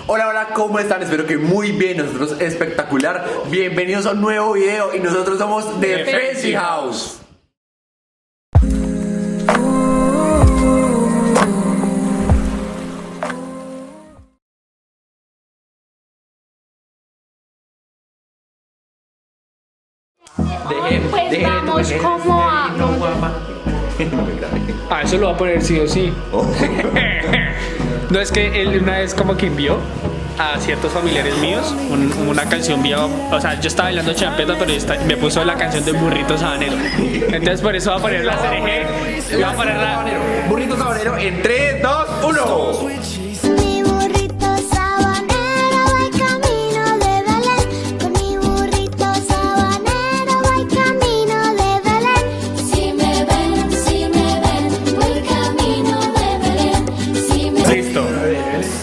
Hola, hola, ¿cómo están? Espero que muy bien, nosotros espectacular. Bienvenidos a un nuevo video y nosotros somos The Fancy House. Pues vamos como a... Ah, eso lo va a poner sí o sí. No, es que él una vez como que envió a ciertos familiares míos una canción vía, o sea, yo estaba bailando champeta, pero me puso la canción de Burrito Sabanero. Entonces por eso va a poner la CRG. Va a poner la... Burrito Sabanero en 3, 2, 1. Mi burrito sabanero va camino de Belén. Con mi burrito sabanero voy camino de Belén. Si me ven, voy camino de Belén. Si me Listo.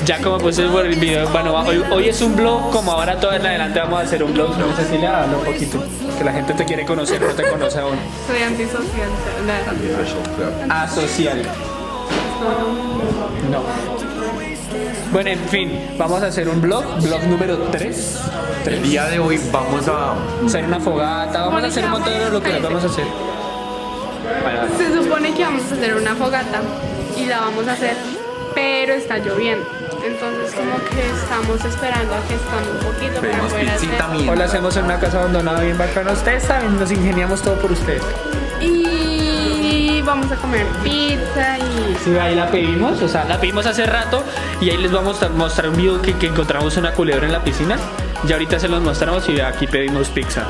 Ya como puse por el video, bueno, hoy es un vlog, como ahora todo en adelante vamos a hacer un vlog. No sé si le hablo un poquito, que la gente te quiere conocer, no te conoce aún. Soy antisocial. Asocial. No. Bueno, en fin, vamos a hacer un vlog número 3. El día de hoy vamos a... Hacer una fogata, vamos a hacer un montón de lo que vamos a hacer. Se supone que vamos a hacer una fogata y la vamos a hacer, pero está lloviendo. Entonces como que estamos esperando a que escampe un poquito para Pedimos poder pizzita hacer. Hoy la hacemos en una casa abandonada bien bacana. Ustedes saben, nos ingeniamos todo por ustedes. Y vamos a comer pizza y... Sí, ahí la pedimos, o sea, la pedimos hace rato y ahí les vamos a mostrar un video que encontramos una culebra en la piscina. Y ahorita se los mostramos y aquí pedimos pizza.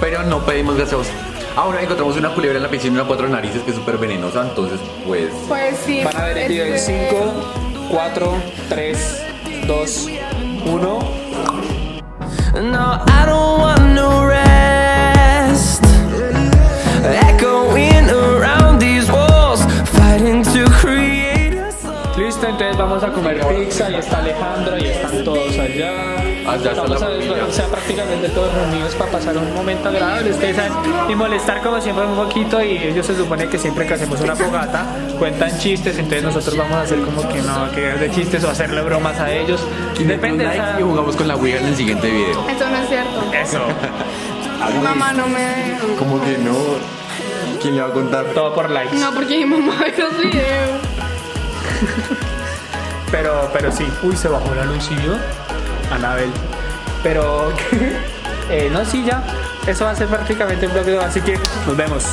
Pero no pedimos gaseosa. Ahora encontramos una culebra en la piscina, una cuatro narices que es súper venenosa, entonces pues... Pues sí. Van a ver el video en 5, 4, 3, 2, 1. No, I don't want no rest. Echoing around these walls, fighting to create a song. Listo, entonces vamos a comer pizza y está Alejandro y están todos allá. Allá está Vamos la a ver, familia. o sea, prácticamente todos reunidos para pasar un momento agradable. Ustedes saben, y molestar como siempre un poquito, y ellos se supone que siempre que hacemos una fogata cuentan chistes, entonces nosotros vamos a hacer como que no, que es de chistes o hacerle bromas a ellos. Depende, o sea, Y jugamos con la Ouija en el siguiente video. Eso no es cierto. eso, Mi mamá no me dejó. ¿Cómo que no? ¿Quién le va a contar? todo por likes. No, porque mi mamá ve los videos. Pero sí, uy, se bajó la luz y vio Anabel. Pero no, sí, ya. Eso va a ser prácticamente un bloque, así que nos vemos.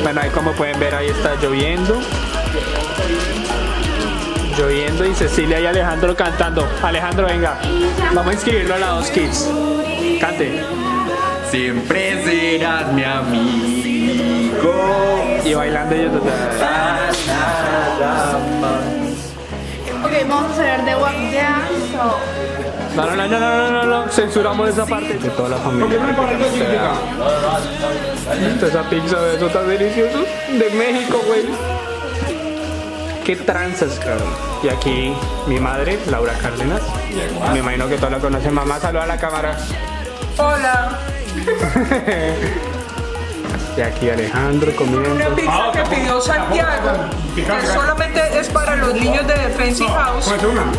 Bueno, ahí como pueden ver, ahí está lloviendo. Lloviendo y Cecilia y Alejandro cantando. Alejandro, venga. Vamos a inscribirlo a la 2 Kids. Cante. Siempre serás mi amigo. Y bailando ellos. Ok, vamos a hacer de Walk Dance o... No. Censuramos esa parte. De toda la familia. Esa pizza, eso está delicioso. De México, güey. Qué tranzas, claro. Y aquí mi madre, Laura Cárdenas. Me imagino que todos la conocen. Mamá, saluda a la cámara. Hola, Y aquí Alejandro comiendo. una pizza que pidió Santiago, que solamente es para los niños de The Fancy House,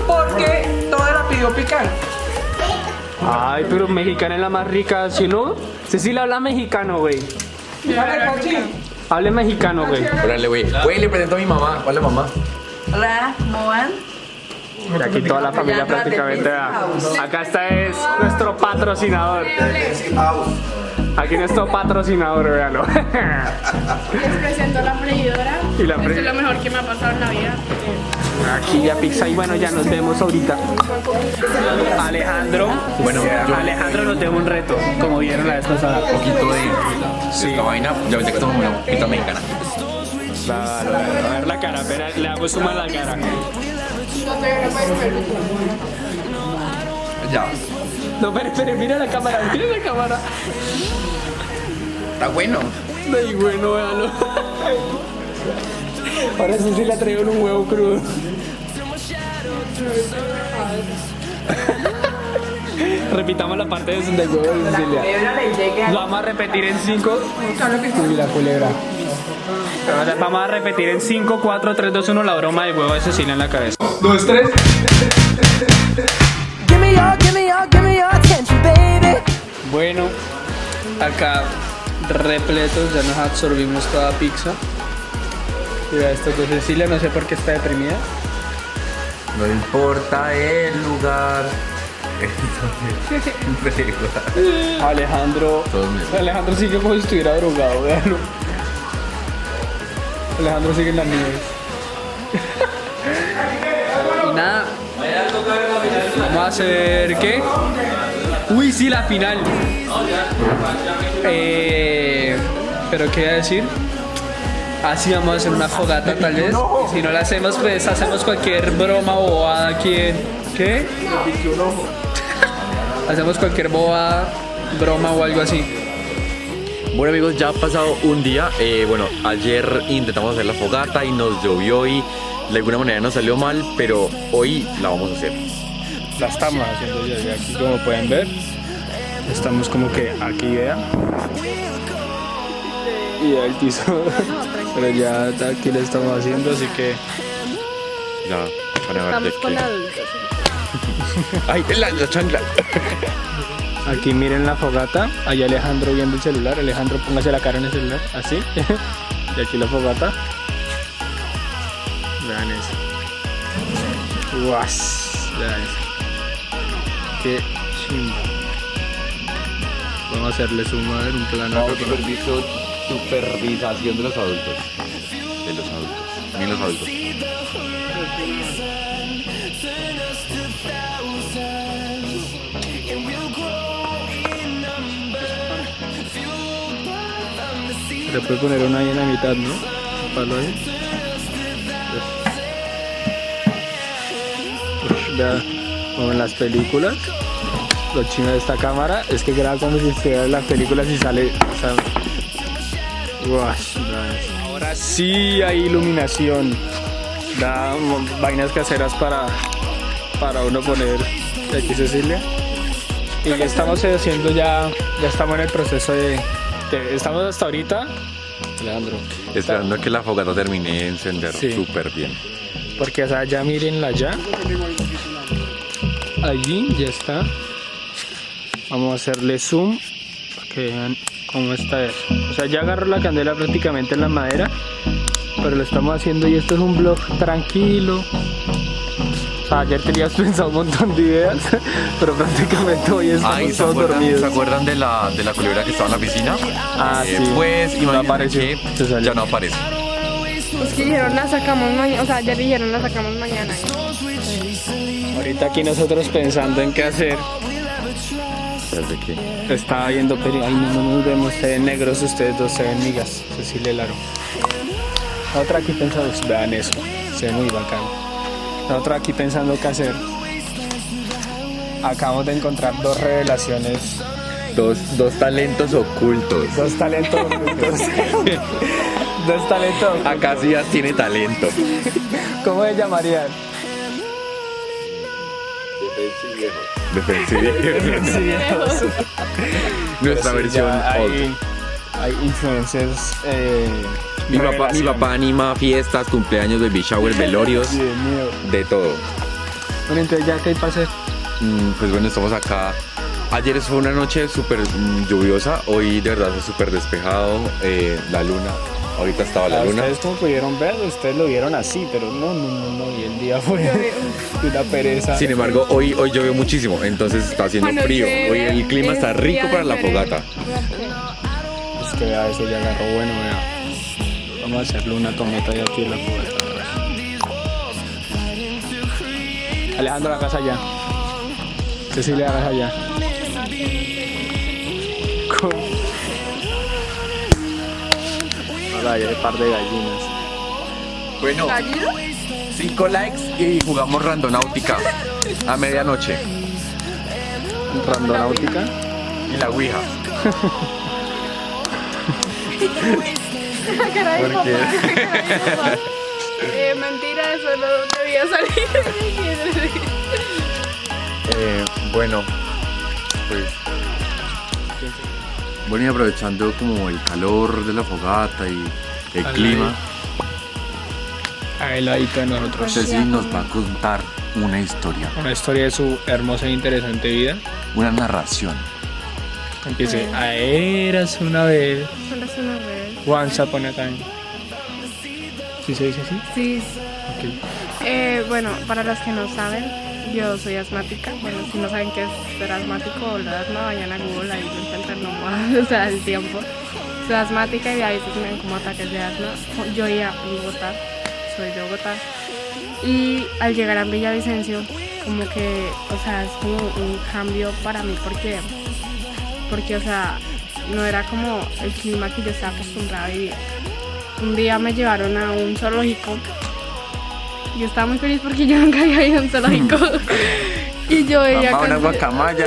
porque toda la pidió picante. Ay, pero mexicana es la más rica, ¿sí no? Cecilia habla mexicano, güey. Dale, Cachi. Hable mexicano, güey. Órale, güey. Güey, le presento a mi mamá. Hola, mamá. Hola, ¿cómo van? Y aquí toda la familia prácticamente. Acá está es nuestro patrocinador. Aquí nuestro patrocinador, véanlo. Les presento la freidora. Y la Esto es lo mejor que me ha pasado en la vida. Aquí ya pizza y bueno, ya nos vemos ahorita. Alejandro, Bueno, yo- Alejandro nos dio un reto, como vieron la vez pasada. Un poquito de esta vaina. Ya ves que estamos en una pizza mexicana. A ver la cara, espera, le hago suma a la cara. Ya. No, pero mira la cámara, mira la cámara. Está bueno. Ay, bueno, véalo. Ahora sí la traigo en un huevo crudo. Repitamos la parte de huevo de Cecilia. Culebra le llega. Lo vamos a repetir en 5. Uy, la culebra. Vamos a repetir en 5, 4, 3, 2, 1 la broma de huevo de Cecilia en la cabeza. 2, 3. Give me your attention, baby. Bueno, acá repletos, ya nos absorbimos toda pizza. Mira esto de Cecilia, no sé por qué está deprimida. No importa el lugar. Alejandro sigue como si estuviera drogado, véanlo. Alejandro sigue en las nubes. Y nada, vamos a hacer ¿qué? Uy, sí, la final. Pero qué iba a decir. Así vamos a hacer una fogata tal vez. Y si no la hacemos, pues hacemos cualquier broma o bobada aquí en... ¿Qué? Hacemos cualquier bobada, broma o algo así. Bueno amigos, ya ha pasado un día. Bueno, ayer intentamos hacer la fogata y nos llovió y de alguna manera nos salió mal, pero hoy la vamos a hacer. La estamos haciendo ya aquí, como pueden ver. Estamos como que aquí, vean. Y el piso. Pero ya aquí lo estamos haciendo, así que... Ya, para ver de Estamos con qué. adultos. ¡Ay, la chancla! Aquí miren la fogata. Ahí Alejandro viendo el celular. Alejandro, póngase la cara en el celular. Así. Y aquí la fogata. Vean eso. Guas. Vean eso. Qué chimba. Vamos a hacerle zoom a ver un plano. Supervisación de los adultos. También los adultos. Le puede poner una ahí en la mitad, ¿no? Un palo ahí. Vea, como en las películas, lo chino de esta cámara es que graba como si estuviera en las películas y sale. O sea, ahora sí hay iluminación. Da vainas caseras para uno poner. Aquí Cecilia. Y ya estamos haciendo ya estamos en el proceso de. Estamos hasta ahorita, Alejandro. Esperando a que la fogata termine de encender Sí. súper bien. Porque, o sea, ya mírenla ya. Allí ya está. Vamos a hacerle zoom para que vean cómo está eso. O sea, ya agarró la candela prácticamente en la madera, pero lo estamos haciendo y esto es un vlog tranquilo. O sea, ayer tenías pensado un montón de ideas, pero prácticamente hoy estamos todos dormidos. ¿Se acuerdan de la culebra que estaba en la piscina? Ah, sí. Pues No imagínate apareció, que se salió. ya no aparece. Pues que dijeron la sacamos mañana, o sea, ayer dijeron la sacamos mañana. Ahorita aquí nosotros pensando en qué hacer. ¿De qué? Estaba viendo peli. Ay, no nos vemos. Se ven negros ustedes dos, se ven migas. Cecilia y Laro. La otra aquí pensando, vean eso. Se ve muy bacano. La otra aquí pensando qué hacer. Acabamos de encontrar dos revelaciones. Dos talentos ocultos. Dos talentos. Dos talentos. Acá sí ya tiene talento. ¿Cómo se llamarían? Defensivo. Nuestra Pues sí, versión ya old. hay influencers. Mi papá anima fiestas, cumpleaños, baby shower, velorios, Dios mío. de todo. Bueno, entonces ya qué hay para hacer. Pues bueno, estamos acá. Ayer fue una noche súper lluviosa, hoy de verdad fue súper despejado, la luna, ahorita estaba la luna. Ustedes como pudieron ver, ustedes lo vieron así, pero no, y el día fue de una pereza. Sin embargo, hoy llovió muchísimo, entonces está haciendo Cuando frío. llueve, Hoy el clima está es rico día para la diferente. fogata. Es que vea, eso ya agarró bueno, vea. Vamos a hacerle una tometa de aquí en la fogata. Alejandro, la casa allá. Cecilia, la casa allá. Ahora hay un par de gallinas. Bueno, 5 likes y jugamos randonáutica a medianoche. Randonáutica. Y la ouija. La cara de ¿Por papá, qué? la cara de papá. Mentira, eso no debía salir. Bueno, pues. Bueno, y aprovechando como el calor de la fogata y el Al clima. Ahí ladito de nosotros. Ceci nos va a contar una historia, Una historia de su hermosa e interesante vida. una narración. Empiece. Eras una vez. Solo es una vez. Once upon a time. ¿Sí se dice así? Sí. Ok. Bueno, para los que no saben, yo soy asmática. Bueno, si no saben qué es ser asmático o la asma, vayan a Google, ahí lo encuentran nomás, o sea, el tiempo. Soy asmática y a veces me dan como ataques de asma. Yo iba a Bogotá, soy de Bogotá. Y al llegar a Villavicencio, como que, o sea, es como un cambio para mí porque, o sea, no era como el clima que yo estaba acostumbrada a vivir. Un día me llevaron a un zoológico. Yo estaba muy feliz porque yo nunca había ido a un zoológico. Y yo veía Mamá, una cosas- guacamaya.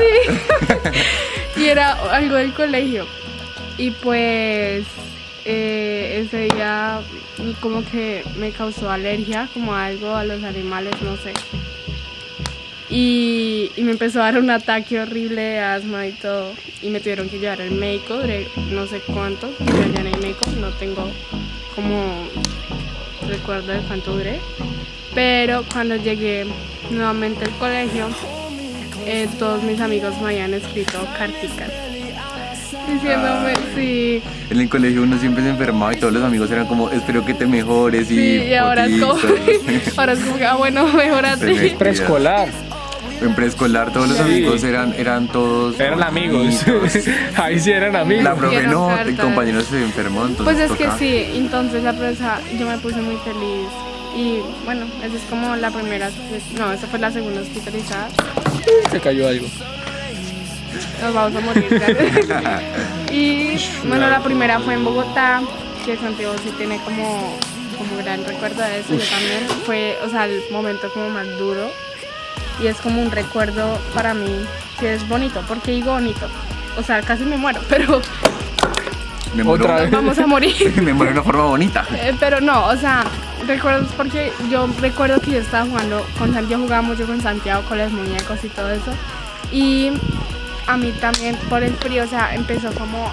y era algo del colegio. Y pues ese día como que me causó alergia, como algo a los animales, no sé. Y me empezó a dar un ataque horrible de asma y todo. Y me tuvieron que llevar al médico, duré no sé cuánto. Yo ya no hay médico, no tengo como recuerdo de cuánto duré. Pero cuando llegué nuevamente al colegio, todos mis amigos me habían escrito carticas diciéndome, sí, En el colegio uno siempre se enfermaba y todos los amigos eran como, espero que te mejores y sí, y ahora es como, fotitos. ahora es como que, bueno, mejorate. Preescolar. En preescolar todos los Sí. amigos eran todos Eran amigos. bonitos. Ahí sí eran amigos. La profe Dieron no, el cartas. compañero se enfermó, entonces Pues es que tocaba. sí, entonces la profesora, yo me puse muy feliz. Y bueno, esa es como la primera, no, esa fue la segunda hospitalizada. Se cayó algo. Nos vamos a morir. ¿verdad? Y bueno, la primera fue en Bogotá, que Santiago sí tiene como gran recuerdo de eso. Yo también fue, o sea, el momento como más duro. Y es como un recuerdo para mí que es bonito. ¿Por qué digo bonito? O sea, casi me muero, pero Me muero, Otra vez. vamos a morir. me muero de una forma bonita. Pero no, o sea, recuerdos porque yo recuerdo que yo estaba jugando con Santiago, jugaba mucho con Santiago, con los muñecos y todo eso. Y a mí también por el frío, o sea, empezó como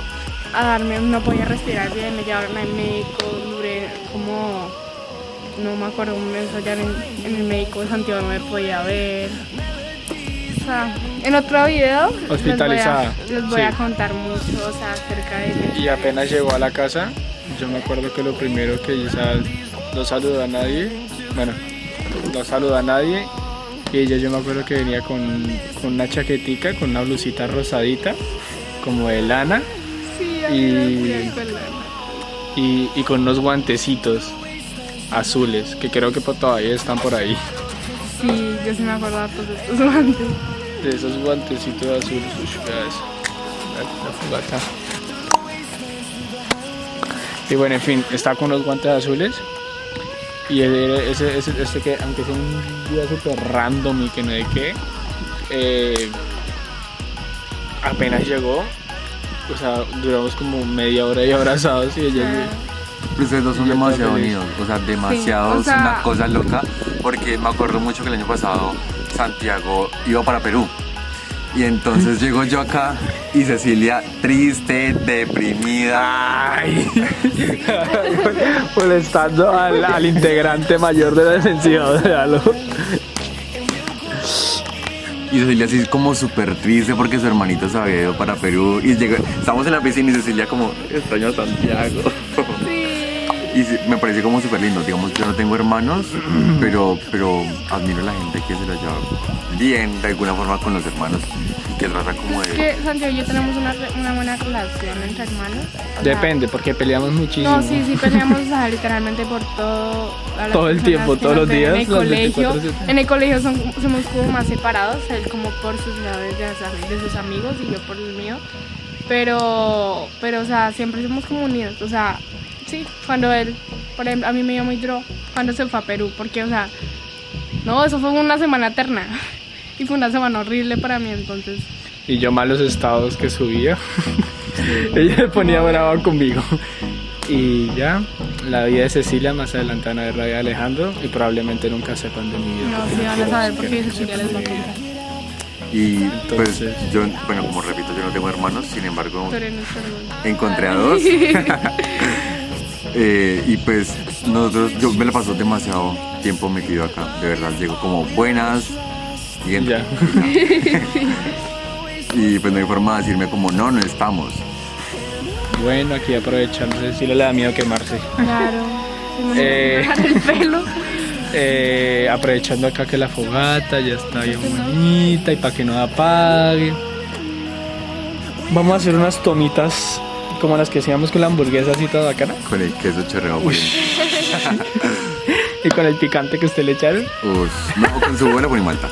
a darme, no podía respirar bien, me llevaron al médico, duré como, no me acuerdo, un mes allá en el médico, Santiago no me podía ver. O sea, en otro video Hospitalizada, les voy a sí. contar mucho, o sea, acerca de mí. Y apenas llegó a la casa, yo me acuerdo que lo primero que hizo, no saludó a nadie. Bueno, no saludó a nadie. Y ella, yo me acuerdo que venía con una chaquetica, con una blusita rosadita, como de lana, Sí, y- y con unos guantecitos azules, que creo que todavía están por ahí. Sí, yo sí me acuerdo de todos estos guantes. De esos guantecitos azules. Uy, vea eso. La fogata. Y bueno, en fin, está con unos guantes azules. Y ese que, aunque sea un día súper random y que no de qué, apenas llegó, o sea, duramos como media hora ahí abrazados y ella... Ustedes dos son Y yo estaba demasiado feliz. unidos, o sea, demasiado, Sí, o sea- es una cosa loca, porque me acuerdo mucho que el año pasado Santiago iba para Perú. Y entonces llego yo acá y Cecilia triste, deprimida. ¡Ay! Molestando al integrante mayor de la defensiva de Halo. Y Cecilia así como súper triste porque su hermanito se había ido para Perú. Y estamos en la piscina y Cecilia como, extraño a Santiago. Y sí, me parece como súper lindo. Digamos, yo no tengo hermanos, pero admiro a la gente que se la lleva bien de alguna forma con los hermanos y que trata como Es de... que Santiago y yo tenemos una buena relación entre hermanos. O sea, Depende, porque peleamos muchísimo. No, sí, peleamos, o sea, literalmente por todo. a las Todo el personas tiempo, que todos nos los ven días, En el las colegio, 24/7. en el colegio somos como más separados, él como por sus lados de sus amigos y yo por el mío. Pero, o sea, siempre somos como unidos. O sea, sí, cuando él, por ejemplo, a mí me dio muy duro cuando se fue a Perú, porque, o sea, no, eso fue una semana eterna. Y fue una semana horrible para mí, entonces. Y yo malos estados que subía. Ella se ponía brava conmigo. Y ya, la vida de Cecilia, más adelante van a ver la vida de Alejandro y probablemente nunca sepan de mi vida. No, sí van a saber porque Cecilia les va a contar. Y pues Entonces- yo, bueno, como repito, yo no tengo hermanos, sin embargo, Tú eres nuestro orgullo. encontré a dos. Y pues yo me la paso demasiado tiempo metido acá, de verdad, llego como buenas y entro. Ya. Y pues no hay forma de decirme como no estamos. Bueno, aquí aprovechando, Cecilia le da miedo quemarse. Claro. Eh. Dejar el pelo. Aprovechando acá que la fogata ya está bien bonita y para que no apague. Vamos a hacer unas tomitas como las que hacíamos con la hamburguesa así toda bacana. Con el queso chorreado por encima. Y con el picante que usted le echaron. No, con su huevo le poní malta.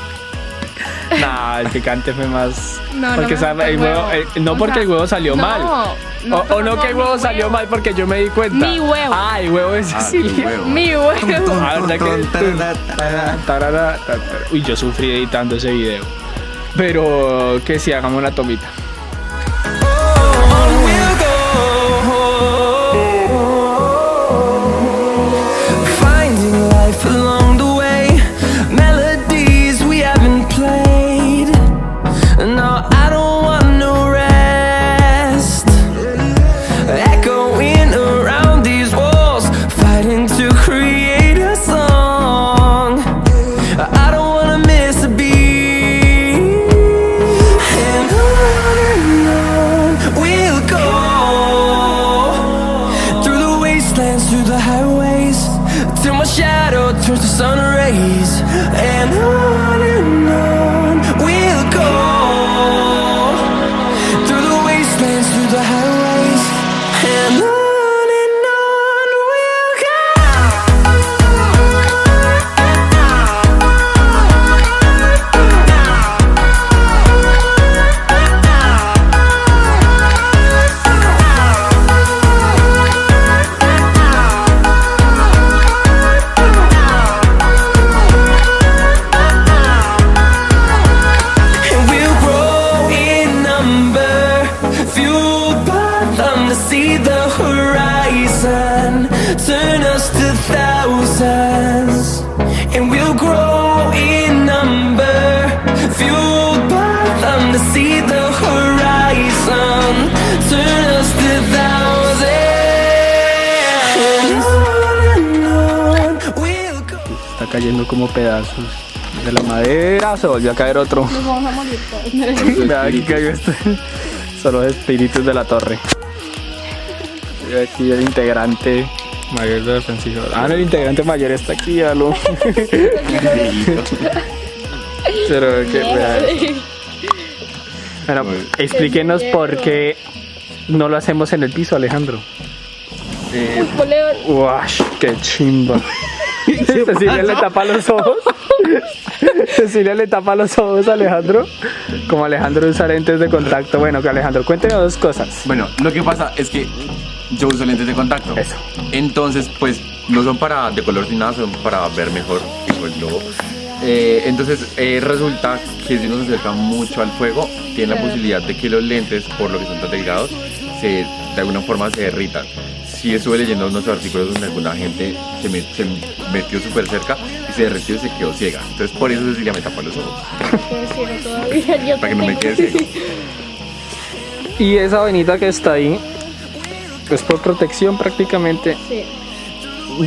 No, el picante fue más. No, porque no me gusta el huevo, no O porque sea, el huevo salió mal. O no que el huevo salió mal porque yo me di cuenta. Mi huevo. Ah, el huevo de Tu Cecilia. huevo. Mi huevo. Ah, ¿verdad que? Uy, yo sufrí editando ese video. Pero que sí, hagamos una tomita. On we'll go, finding life along the way, melodies we haven't played. No, I don't want no rest, echoing around these walls, fighting to create a song. I don't wanna miss a beat, and on we'll go, through the wastelands, through the highways, till my shadow turns to sun rays, and on we'll go, through the wastelands, through the highways, and on we'll go. And we'll grow in number, fueled by them to see the horizon, turn us to thousands. And we'll grow in number, fueled by them to see the horizon, turn us to thousands. And on we'll go. Está cayendo como pedazos de la madera. Se volvió a caer otro. Nos vamos a morir todos. Vea, aquí cayó este. Son los espíritus de la torre. Y aquí el integrante mayor de defensivo. Ah, no, el integrante mayor está aquí, algo. Pero que vea. Bueno, explíquenos por qué no lo hacemos en el piso, Alejandro. Uash, qué chimba. Cecilia le tapa los ojos. Cecilia le tapa los ojos a Alejandro. Como Alejandro usa lentes de contacto. Bueno, que Alejandro, cuénteme dos cosas. Bueno, lo que pasa es que yo uso lentes de contacto. Eso. Entonces, pues, no son para de color ni nada, son para ver mejor, como el logo. Entonces, resulta que si uno se acerca mucho al fuego, tiene la posibilidad de que los lentes, por lo que son tan delgados, de alguna forma se derritan. Sí estuve leyendo unos artículos donde alguna gente se metió súper cerca y se derritió y se quedó ciega. Entonces, por eso Cecilia me tapó los ojos. Para que no me quede ciego. Y esa vainita que está ahí es por protección prácticamente. Sí.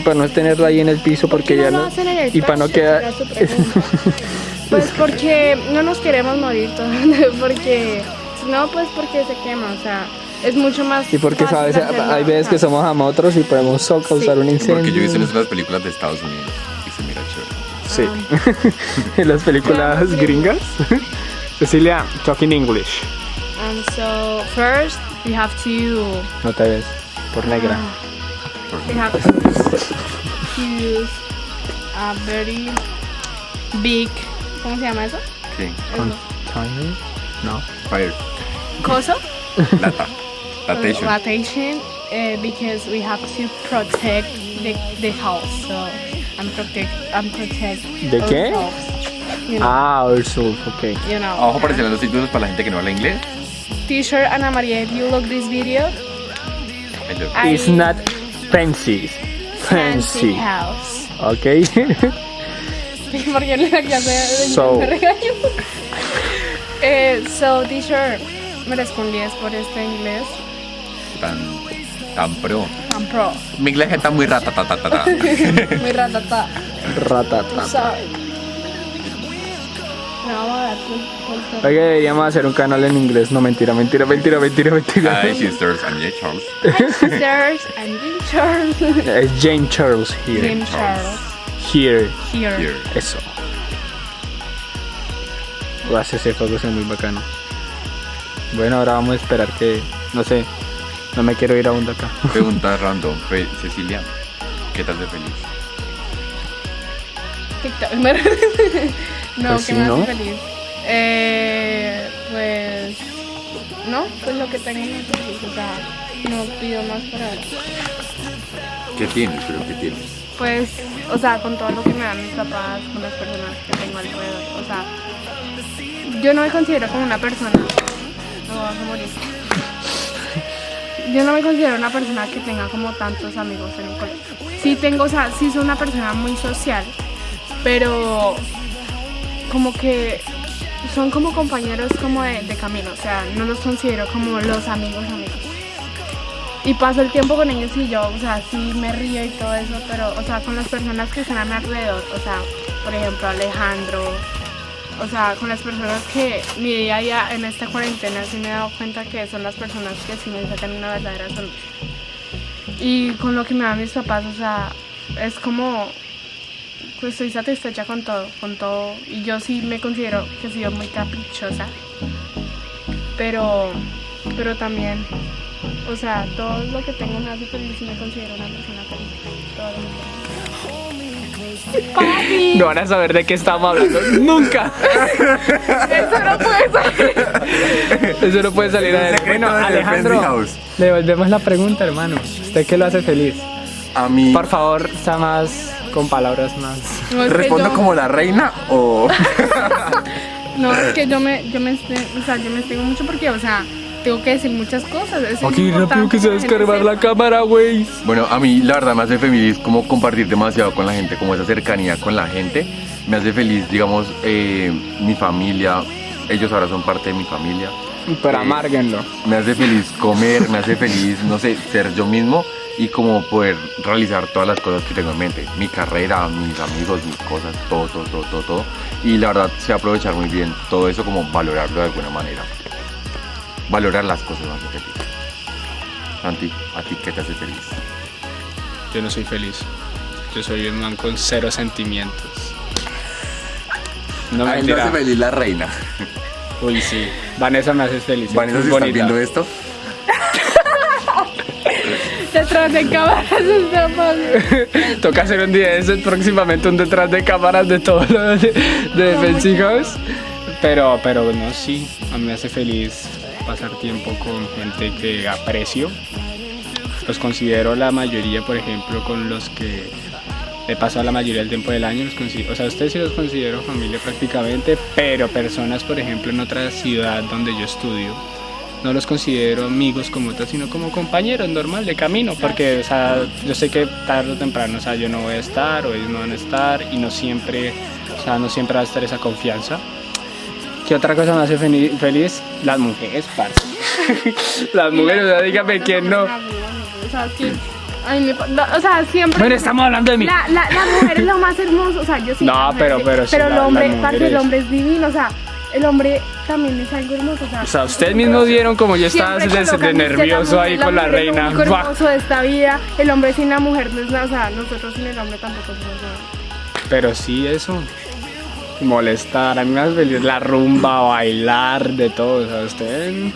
Para no tenerla ahí en el piso porque ¿Por qué ya no lo no. hacen en el Y para no pecho? quedar. Era su pregunta. Pues porque no nos queremos morir todos, porque no, pues porque se quema, o sea, es mucho más Y porque fácil sabes, hacerlo, hay veces que ajá. somos amotros y podemos causar un incendio. Porque yo he visto en las películas de Estados Unidos y se mira chévere. Sí. En las películas gringas. Cecilia, talking English. And so first we have to No te ves. Por negra. we have to use a very big, ¿cómo se llama eso? ¿Qué? Container. No. Fire. Coso. Lata. Latation. Latation, because we have to protect the house. So I'm protect ¿De qué? ourselves, you know, Ah, also, ok. you know. Abajo aparecen los títulos para la gente que no habla inglés. Teacher Ana María, if you look this video, It's not fancy. fancy Fancy. house. Ok. Porque le So. me regaño. So teacher, merezco un 10 por este inglés. Tan Tan pro. Tan pro. Mi inglés está muy ratatatata. Muy ratata. Ratata. ¿Sabes? Me vamos a dar Oye, deberíamos hacer un canal en inglés. No, mentira. Hi, sisters. I'm Jay Charles. Hi, sisters. I'm Jim Charles. Jane Charles here. Jim Charles. Here. Here. Here. Eso. Ese fuego es muy bacano. Bueno, ahora vamos a esperar que... No sé. No me quiero ir aún de acá. Pregunta random. Cecilia, ¿qué tal de feliz? TikTok. No, Pues ¿qué sí, me ¿no? hace feliz? Pues... No, pues lo que tengo me hace feliz. O sea, no pido más para ahora. ¿Qué tienes? ¿Pero qué tienes? Pues, o sea, con todo lo que me dan mis papás, con las personas que tengo alrededor. O sea, yo no me considero como una persona... No, vas a morir. Yo no me considero una persona que tenga como tantos amigos en el colegio. Sí tengo, o sea, sí soy una persona muy social, pero como que son como compañeros como de camino, o sea, no los considero como los amigos. Y paso el tiempo con ellos y yo, o sea, sí me río y todo eso, pero, o sea, con las personas que están a mi alrededor, o sea, por ejemplo, Alejandro, o sea, con las personas que mi día a día en esta cuarentena sí me he dado cuenta que son las personas que sí me sacan una verdadera sonrisa. Y con lo que me dan mis papás, o sea, es como, pues estoy satisfecha con todo. Y yo sí me considero que he sido muy caprichosa, pero también, o sea, todo lo que tengo me hace feliz y me considero una persona feliz. Todo lo que tengo. ¡Papi! No van a saber de qué estamos hablando. ¡Nunca! Eso no puede salir. Eso no puede salir adelante. Secreto Bueno, de Alejandro, Fancy House. le devolvemos la pregunta, hermano. ¿Usted qué lo hace feliz? A mí... Por favor, sea más... Con palabras más... No, es que ¿Respondo yo- como la reina o...? No, es que yo me estengo mucho porque, o sea, tengo que decir muchas cosas. Es Aquí rápido importante que se va a la gente descargar la sepa. cámara, güey. Bueno, a mí la verdad me hace feliz como compartir demasiado con la gente, como esa cercanía con la gente. Me hace feliz, digamos, mi familia. Ellos ahora son parte de mi familia. Pero amárguenlo. Me hace feliz comer, me hace feliz, no sé, ser yo mismo y como poder realizar todas las cosas que tengo en mente. Mi carrera, mis amigos, mis cosas, todo. Y la verdad, sé aprovechar muy bien todo eso, como valorarlo de alguna manera. Valorar las cosas me hace feliz. Santi, ¿a ti qué te hace feliz? Yo no soy feliz. Yo soy un man con cero sentimientos. No A me él le hace feliz la reina. Uy, sí. Vanessa me hace feliz. Vanessa, es si estás bonita. viendo esto, Detrás de cámaras está fácil. Toca hacer un día de eso, próximamente un detrás de cámaras de todo lo de Fancy House. Pero no, sí. A mí me hace feliz pasar tiempo con gente que aprecio. Los considero la mayoría, por ejemplo, con los que he pasado la mayoría del tiempo del año. O sea, ustedes sí los considero familia prácticamente, pero personas, por ejemplo, en otra ciudad donde yo estudio, no los considero amigos como tal, sino como compañeros normal de camino, porque, o sea, yo sé que tarde o temprano, o sea, yo no voy a estar o ellos no van a estar y no siempre va a estar esa confianza. ¿Qué otra cosa me hace feliz? Las mujeres, parce. Las mujeres, o sea, dígame quién no. O sea, sí. O sea, siempre. Bueno, estamos hablando de mí. La mujer es lo más hermoso. O sea, yo sí. No, la mujer pero sí, el las hombre, mujeres. parce, el hombre es divino. O sea, el hombre también es algo hermoso. O sea, ustedes mismos vieron como yo estaba siempre de colocan nervioso ahí con la mujer es lo reina. único Buah. hermoso de esta vida. El hombre sin la mujer no es nada. O sea, nosotros sin el hombre tampoco somos nada. Pero sí, eso. Molestar, a mí me hace feliz la rumba, bailar, de todo. O sea, ustedes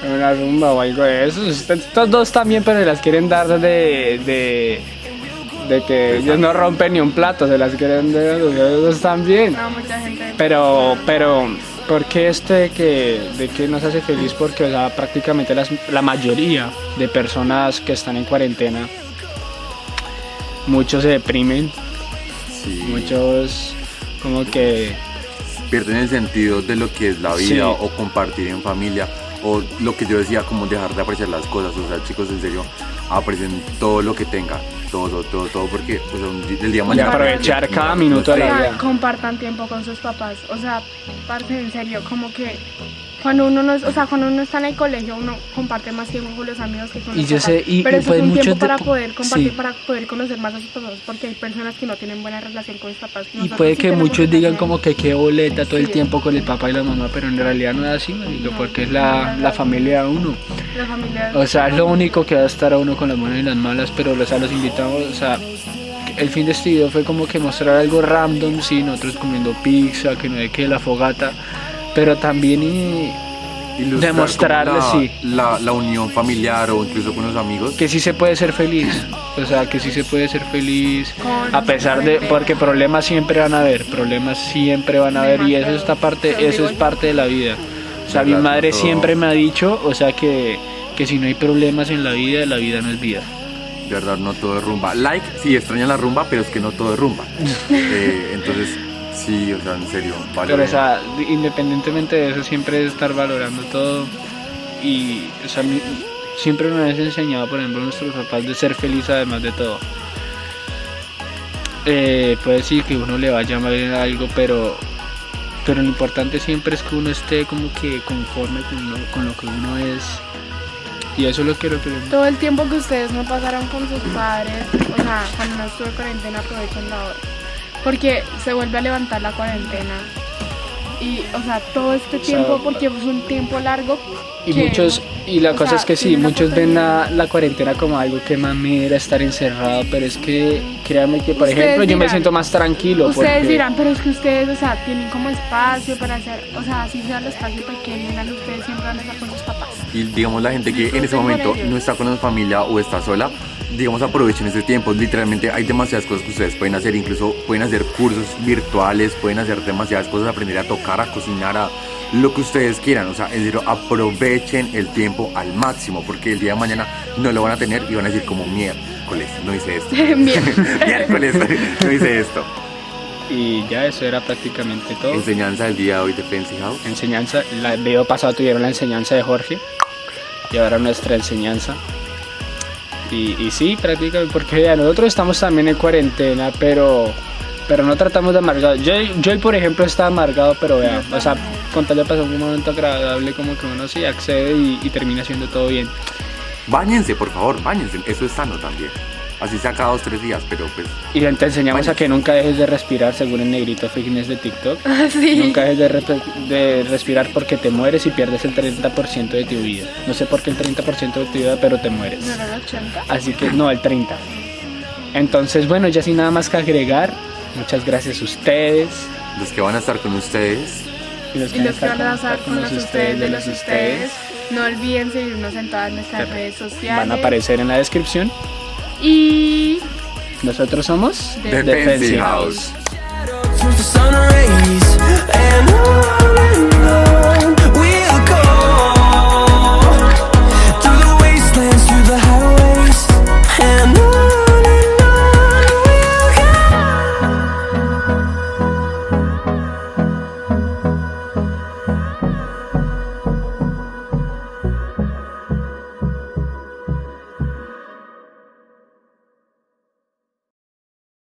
una rumba o algo de eso. Estos dos también, pero se las quieren dar de que ellos no rompen ni un plato, se las quieren dar los dos también. No, mucha gente. Pero, ¿por qué esto de que nos hace feliz? Porque, o sea, prácticamente la mayoría de personas que están en cuarentena, muchos se deprimen, sí. muchos como que... Pierden el sentido de lo que es la vida Sí. o compartir en familia o lo que yo decía, como dejar de apreciar las cosas. O sea, chicos, en serio, aprecien todo lo que tengan, todo, porque pues, el día de Y mañana... aprovechar cada minuto de la O sea, vida. compartan tiempo con sus papás. O sea, parte en serio, como que Cuando uno no es, o sea, cuando uno está en el colegio, uno comparte más tiempo con los amigos que con Y los yo papás. sé, y pero eso pues es un muchos tiempo de- para poder compartir, sí. para poder conocer más a sus papás, porque hay personas que no tienen buena relación con sus papás. Y Nosotros puede sí que tenemos muchos digan relación. como que qué boleta todo el Sí. tiempo con el papá y la mamá, pero en realidad no es así, marico, No, porque es no, la no. familia de uno. La familia. O sea, es lo único que va a estar a uno con las buenas y las malas, pero o sea, los invitamos, o sea, el fin de este video fue como que mostrar algo random, sí, nosotros comiendo pizza, que no hay que la fogata, pero también Ilustrar demostrarles, como sí. la unión familiar o incluso con los amigos. que sí se puede ser feliz, o sea, que sí se puede ser feliz, Con a pesar de, porque problemas siempre van a haber, y eso Demasiado. está parte, Te lo eso digo es yo. parte de la vida. O sea, mi Verdad, madre todo. siempre me ha dicho, o sea, que si no hay problemas en la vida no es vida. De verdad, no todo es rumba. Like, sí, extrañan la rumba, pero es que no todo es rumba. Entonces, sí, o sea, en serio, vale. Pero, o sea, independientemente de eso, siempre es estar valorando todo. Y, o sea, siempre nos has enseñado, por ejemplo, a nuestros papás de ser feliz además de todo. Puede decir que uno le vaya mal en algo, pero lo importante siempre es que uno esté como que conforme con lo que uno es. Y eso es lo que Todo el tiempo que ustedes no pasaron con sus padres, o sea, cuando no estuve cuarentena, aprovechen la hora. Porque se vuelve a levantar la cuarentena. Y, o sea, todo este tiempo, porque es un tiempo largo. Y que, muchos, y la o cosa sea, es que sí, tienen la muchos ven oportunidad. la cuarentena como algo que mamera, estar encerrado, pero es que créanme que, por Ustedes ejemplo, yo me dirán- siento más tranquilo. Ustedes porque- dirán, pero es que ustedes, o sea, tienen como espacio para hacer, o sea, así sea el espacio pequeño, ustedes siempre van a estar con sus papás. Y digamos la gente que en ese Disfruten momento con ellos. no está con la familia o está sola, digamos aprovechen ese tiempo. Literalmente hay demasiadas cosas que ustedes pueden hacer, incluso pueden hacer cursos virtuales, pueden hacer demasiadas cosas, aprender a tocar, a cocinar, a lo que ustedes quieran. O sea, en serio, aprovechen el tiempo al máximo, porque el día de mañana no lo van a tener y van a decir como miércoles, no hice esto. Miércoles, no hice esto. Y ya eso era prácticamente todo. Enseñanza del día de hoy de Fancy House. Enseñanza, el video pasado tuvieron la enseñanza de Jorge y ahora nuestra enseñanza. Y sí, prácticamente, porque ya nosotros estamos también en cuarentena, pero no tratamos de amargado. Yo hoy, por ejemplo, estaba amargado, pero vea, o sea, con tal de pasar un momento agradable, como que uno sí accede y termina haciendo todo bien. Báñense, por favor, báñense. Eso es sano también. Así sea cada 2 o 3 días, pero pues Y te enseñamos Vaya. a que nunca dejes de respirar, según el negrito fitness de TikTok. Sí. Nunca dejes de respirar porque te mueres y pierdes el 30% de tu vida. No sé por qué el 30% de tu vida, pero te mueres. ¿No era el 80? Así que no, el 30%. Entonces, bueno, ya sin nada más que agregar, muchas gracias a ustedes. los que van a estar con ustedes, Y los que van a estar con los ustedes de los ustedes, no olviden seguirnos en todas nuestras redes sociales. Van a aparecer en la descripción. Y Nosotros somos The Fancy Fancy House. Turns to sun rays, and on